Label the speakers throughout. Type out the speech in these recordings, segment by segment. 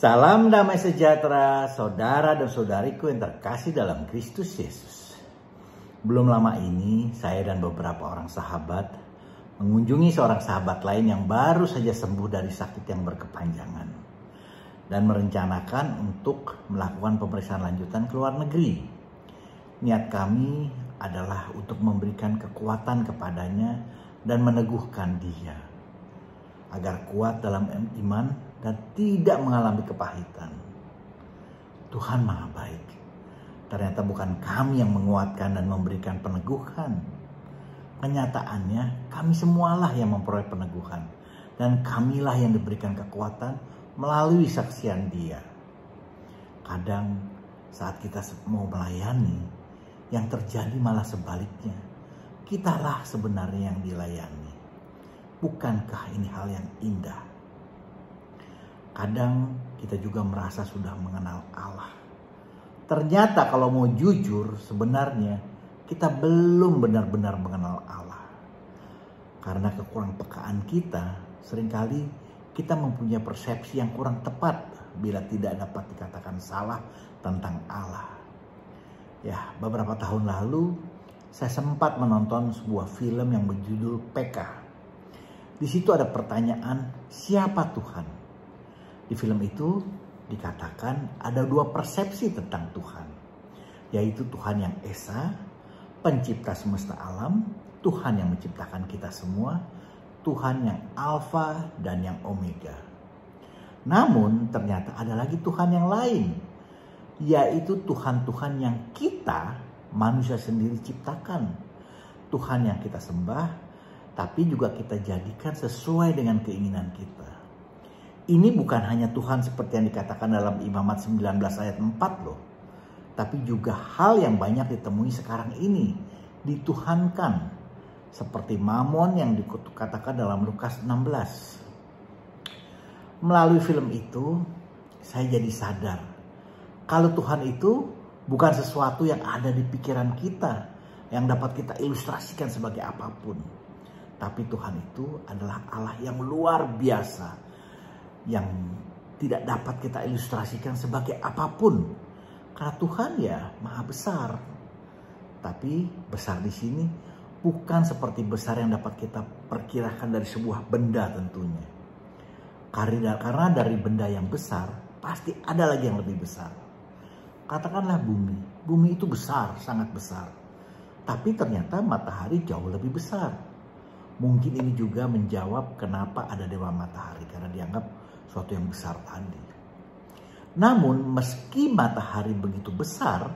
Speaker 1: Salam damai sejahtera saudara dan saudariku yang terkasih dalam Kristus Yesus. Belum lama ini saya dan beberapa orang sahabat mengunjungi seorang sahabat lain yang baru saja sembuh dari sakit yang berkepanjangan. Dan merencanakan untuk melakukan pemeriksaan lanjutan ke luar negeri. Niat kami adalah untuk memberikan kekuatan kepadanya dan meneguhkan dia. Agar kuat dalam iman dan tidak mengalami kepahitan. Tuhan Maha Baik. Ternyata bukan kami yang menguatkan dan memberikan peneguhan. Kenyataannya kami semualah yang memperoleh peneguhan. Dan kamilah yang diberikan kekuatan melalui saksian dia. Kadang saat kita mau melayani, yang terjadi malah sebaliknya. Kitalah sebenarnya yang dilayani. Bukankah ini hal yang indah? Kadang kita juga merasa sudah mengenal Allah. Ternyata kalau mau jujur, sebenarnya kita belum benar-benar mengenal Allah. Karena kekurang pekaan kita, seringkali kita mempunyai persepsi yang kurang tepat bila tidak dapat dikatakan salah tentang Allah. Ya, beberapa tahun lalu saya sempat menonton sebuah film yang berjudul PK. Di situ ada pertanyaan, siapa Tuhan? Di film itu dikatakan ada dua persepsi tentang Tuhan. Yaitu Tuhan yang Esa, pencipta semesta alam, Tuhan yang menciptakan kita semua, Tuhan yang Alfa dan yang Omega. Namun ternyata ada lagi Tuhan yang lain. Yaitu Tuhan-Tuhan yang kita manusia sendiri ciptakan. Tuhan yang kita sembah, tapi juga kita jadikan sesuai dengan keinginan kita. Ini bukan hanya Tuhan seperti yang dikatakan dalam Imamat 19 ayat 4 loh. Tapi juga hal yang banyak ditemui sekarang ini. Dituhankan. Seperti Mamon yang dikatakan dalam Lukas 16. Melalui film itu saya jadi sadar. Kalau Tuhan itu bukan sesuatu yang ada di pikiran kita. Yang dapat kita ilustrasikan sebagai apapun. Tapi Tuhan itu adalah Allah yang luar biasa. Yang tidak dapat kita ilustrasikan sebagai apapun. Karena Tuhan ya maha besar. Tapi besar di sini bukan seperti besar yang dapat kita perkirakan dari sebuah benda tentunya. Karena dari benda yang besar pasti ada lagi yang lebih besar. Katakanlah bumi. Bumi itu besar, sangat besar. Tapi ternyata matahari jauh lebih besar. Mungkin ini juga menjawab kenapa ada dewa matahari. Karena dianggap suatu yang besar tadi. Namun meski matahari begitu besar,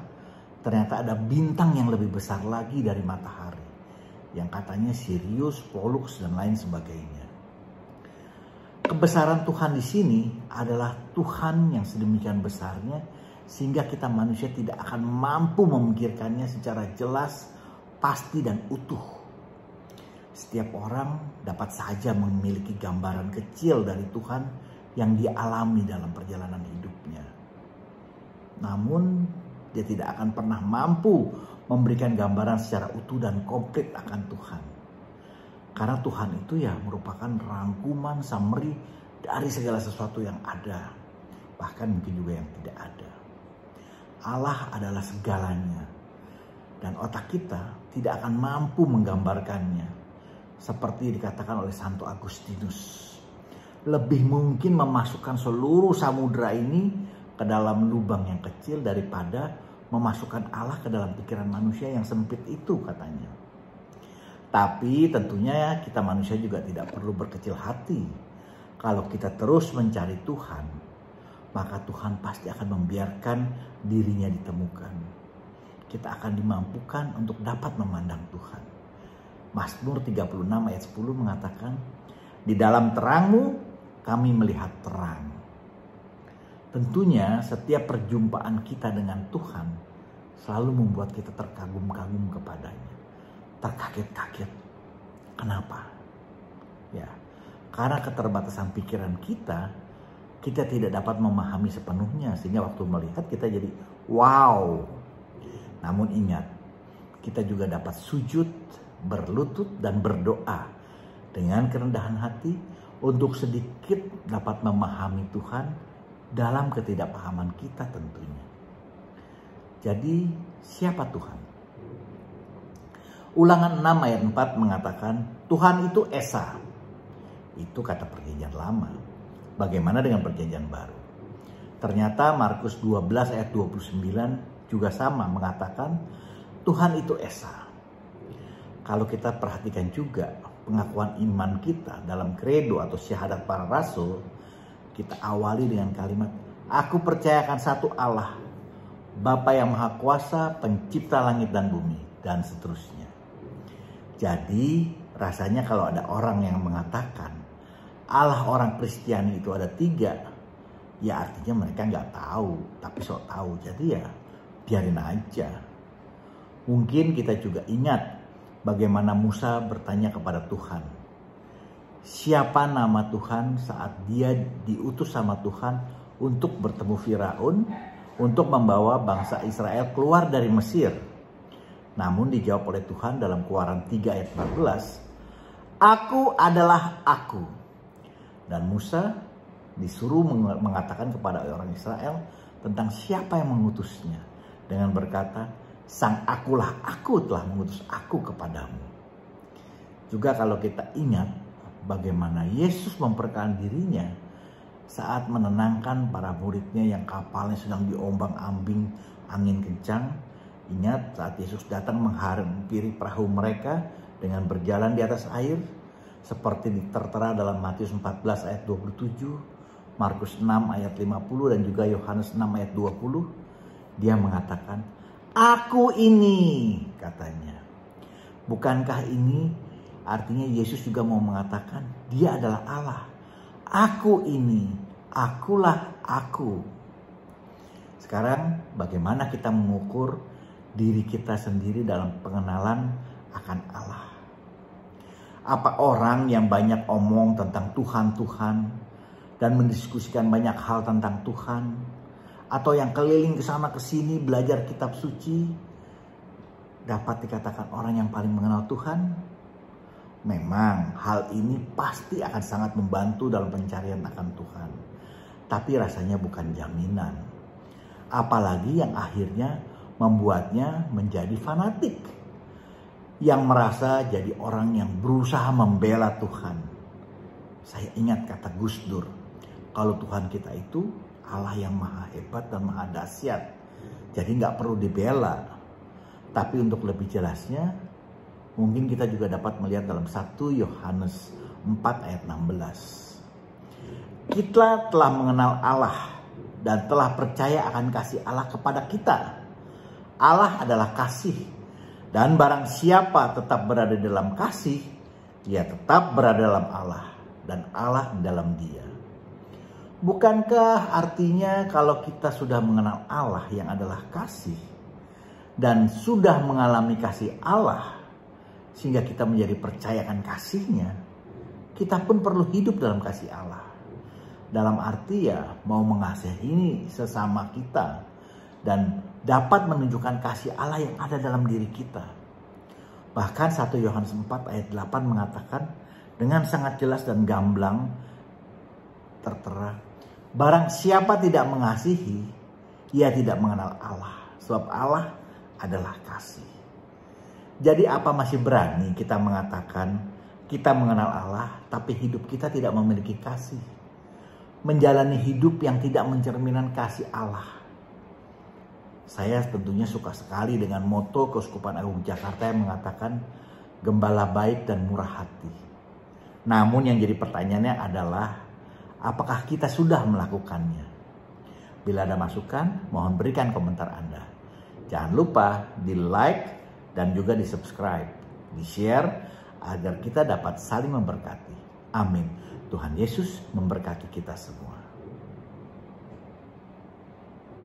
Speaker 1: ternyata ada bintang yang lebih besar lagi dari matahari. Yang katanya Sirius, Pollux, dan lain sebagainya. Kebesaran Tuhan di sini adalah Tuhan yang sedemikian besarnya, sehingga kita manusia tidak akan mampu memikirkannya secara jelas, pasti, dan utuh. Setiap orang dapat saja memiliki gambaran kecil dari Tuhan yang dia alami dalam perjalanan hidupnya. Namun dia tidak akan pernah mampu memberikan gambaran secara utuh dan komplit akan Tuhan. Karena Tuhan itu ya merupakan rangkuman summary dari segala sesuatu yang ada. Bahkan mungkin juga yang tidak ada. Allah adalah segalanya. Dan otak kita tidak akan mampu menggambarkannya. Seperti dikatakan oleh Santo Agustinus. Lebih mungkin memasukkan seluruh samudra ini ke dalam lubang yang kecil daripada memasukkan Allah ke dalam pikiran manusia yang sempit itu katanya. Tapi tentunya kita manusia juga tidak perlu berkecil hati. Kalau kita terus mencari Tuhan, maka Tuhan pasti akan membiarkan dirinya ditemukan. Kita akan dimampukan untuk dapat memandang Tuhan. Mazmur 36 ayat 10 mengatakan, di dalam terangmu kami melihat terang. Tentunya setiap perjumpaan kita dengan Tuhan selalu membuat kita terkagum-kagum kepadanya. Terkaget-kaget. Kenapa? Ya, karena keterbatasan pikiran kita tidak dapat memahami sepenuhnya. Sehingga waktu melihat kita jadi wow. Namun ingat, kita juga dapat sujud, berlutut, dan berdoa dengan kerendahan hati untuk sedikit dapat memahami Tuhan dalam ketidakpahaman kita tentunya. Jadi siapa Tuhan? Ulangan 6 ayat 4 mengatakan Tuhan itu Esa. Itu kata perjanjian lama. Bagaimana dengan perjanjian baru? Ternyata Markus 12 ayat 29 juga sama mengatakan Tuhan itu Esa. Kalau kita perhatikan juga pengakuan iman kita dalam kredo atau syahadat para rasul, kita awali dengan kalimat, aku percayakan satu Allah, Bapa yang Maha Kuasa, pencipta langit dan bumi, dan seterusnya. Jadi rasanya kalau ada orang yang mengatakan Allah orang Kristiani itu ada 3, ya artinya mereka nggak tahu, tapi sok tahu. Jadi ya biarin aja. Mungkin kita juga ingat bagaimana Musa bertanya kepada Tuhan, siapa nama Tuhan saat dia diutus sama Tuhan untuk bertemu Firaun, untuk membawa bangsa Israel keluar dari Mesir. Namun dijawab oleh Tuhan dalam Keluaran 3 ayat 14, aku adalah aku. Dan Musa disuruh mengatakan kepada orang Israel tentang siapa yang mengutusnya. Dengan berkata, sang akulah aku telah mengutus aku kepadamu. Juga kalau kita ingat bagaimana Yesus memperkenalkan dirinya saat menenangkan para muridnya yang kapalnya sedang diombang-ambing angin kencang. Ingat saat Yesus datang menghampiri perahu mereka dengan berjalan di atas air. Seperti tertera dalam Matius 14 ayat 27, Markus 6 ayat 50 dan juga Yohanes 6 ayat 20. Dia mengatakan, aku ini, katanya. Bukankah ini artinya Yesus juga mau mengatakan dia adalah Allah. Aku ini, akulah aku. Sekarang bagaimana kita mengukur diri kita sendiri dalam pengenalan akan Allah? Apa orang yang banyak omong tentang Tuhan dan mendiskusikan banyak hal tentang Tuhan, atau yang keliling ke sana ke sini belajar kitab suci, dapat dikatakan orang yang paling mengenal Tuhan? Memang hal ini pasti akan sangat membantu dalam pencarian akan Tuhan, tapi rasanya bukan jaminan. Apalagi yang akhirnya membuatnya menjadi fanatik, yang merasa jadi orang yang berusaha membela Tuhan. Saya ingat kata Gus Dur, kalau Tuhan kita itu Allah yang maha hebat dan maha dahsyat, jadi nggak perlu dibela. Tapi untuk lebih jelasnya, mungkin kita juga dapat melihat dalam 1 Yohanes 4 ayat 16. Kita telah mengenal Allah dan telah percaya akan kasih Allah kepada kita. Allah adalah kasih. Dan barang siapa tetap berada dalam kasih, dia tetap berada dalam Allah dan Allah dalam dia. Bukankah artinya kalau kita sudah mengenal Allah yang adalah kasih dan sudah mengalami kasih Allah sehingga kita menjadi percayakan kasihnya, kita pun perlu hidup dalam kasih Allah. Dalam arti ya mau mengasihi sesama kita dan dapat menunjukkan kasih Allah yang ada dalam diri kita. Bahkan 1 Yohanes 4 ayat 8 mengatakan dengan sangat jelas dan gamblang tertera, barang siapa tidak mengasihi, ia tidak mengenal Allah, sebab Allah adalah kasih. Jadi apa masih berani kita mengatakan kita mengenal Allah, tapi hidup kita tidak memiliki kasih? Menjalani hidup yang tidak mencerminkan kasih Allah. Saya tentunya suka sekali dengan moto Keuskupan Agung Jakarta yang mengatakan gembala baik dan murah hati. Namun yang jadi pertanyaannya adalah apakah kita sudah melakukannya? Bila ada masukan, mohon berikan komentar Anda. Jangan lupa di like dan juga di subscribe, di share agar kita dapat saling memberkati. Amin. Tuhan Yesus memberkati kita semua.